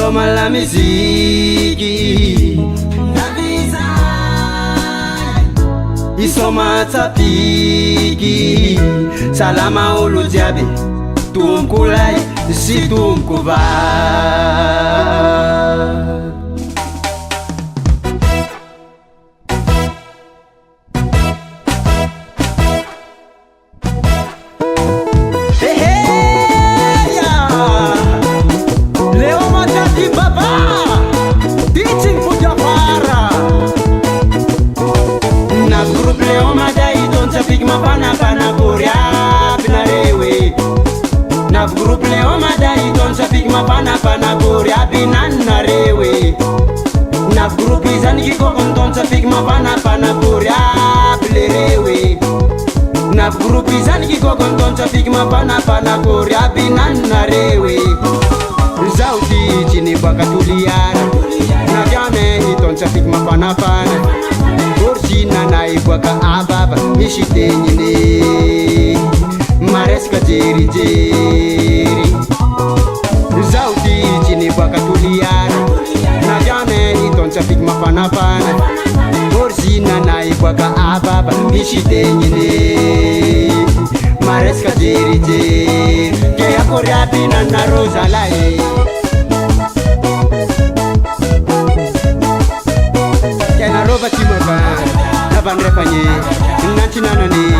Isoma la miziki Isoma tapiki Salama olo jiaby Tomboko lay sy tomboko vavy Pana Korea binarewe na group leo madai don sapik mapana pana Korea binanarewe na group izani kiko don sapik mapana pana Korea bilerewe na group izani kiko don sapik mapana pana Korea binanarewe zauti chini kwa katuliara na jame don sapik mapana pana Korsina na ikwaka ababa ishitenyine Mareska jeri jeri Zauti chini kwa katuliara na jame itoncha pik mapana pana Korsina na ikwaka ababa ishitenyine Mareska jeri jeri Kaya koryapina na rosa lae Kena roba chimoka na bandrepanye Nanchi nanani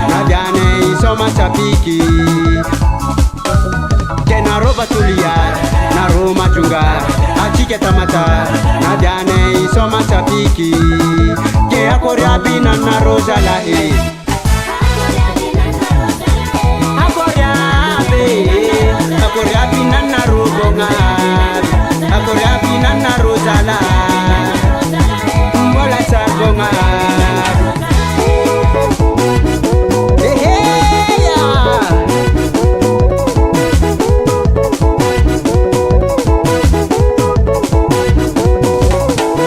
na biane isoma chapiki Kena roba tulia na roma chunga Achike tamata na biane isoma chapiki Kea koryabina na rosa lae Akoryabina na rubonga Akoryabina na rosa lae Mola sargonga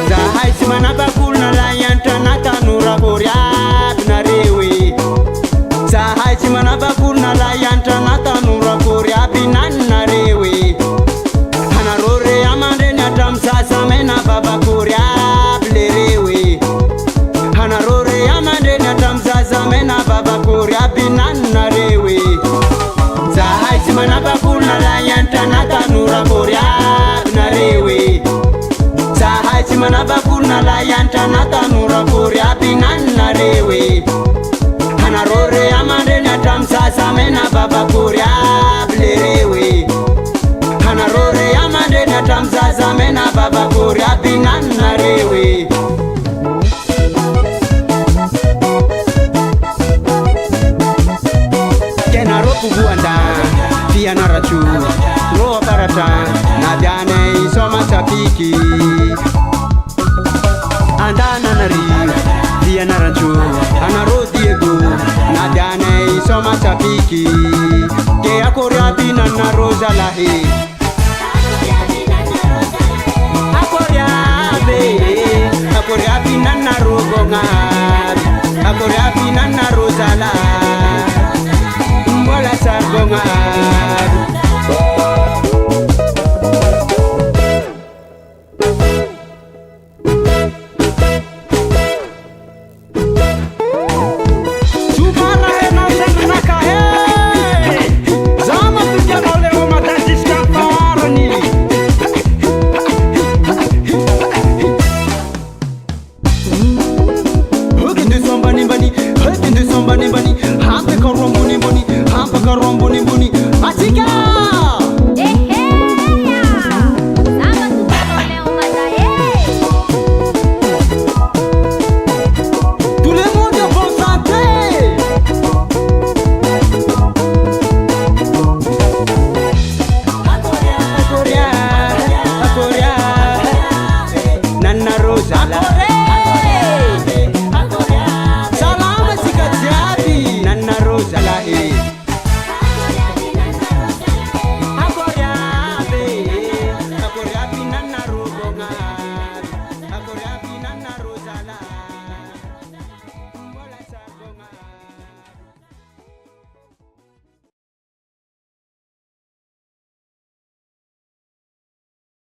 Zahai simana bakul na layan tanata nura koryab na rewe Zahai simana bakul na layan tanata nura koryab na rewe Hanarore amande nyatam sasa mena baba koryab lerewe Hanarore amande nyatam sasa mena baba koryab na rewe Zahai simana bakul na layan tanata nura koryab na rewe Zahai simana bakul na layan tanata nura koryab na rewe Hanarore amande nyatam sasa mena baba koryab lerewe Hanarore amande nyatam sasa mena baba koryab na rewe Kena roku buanda Pia narachu Roa barata na biane isoma chapiki Andana nari Pia narachu Anaro Diego na biane isoma chapiki Kea koryabina na rosa lahe Akoryabina na rogonga Akoryabina na rosa lahe Mola sargonga Subhana he na sandra ka he Zama tuja ole o matatis ka parani Hokindu sombani bani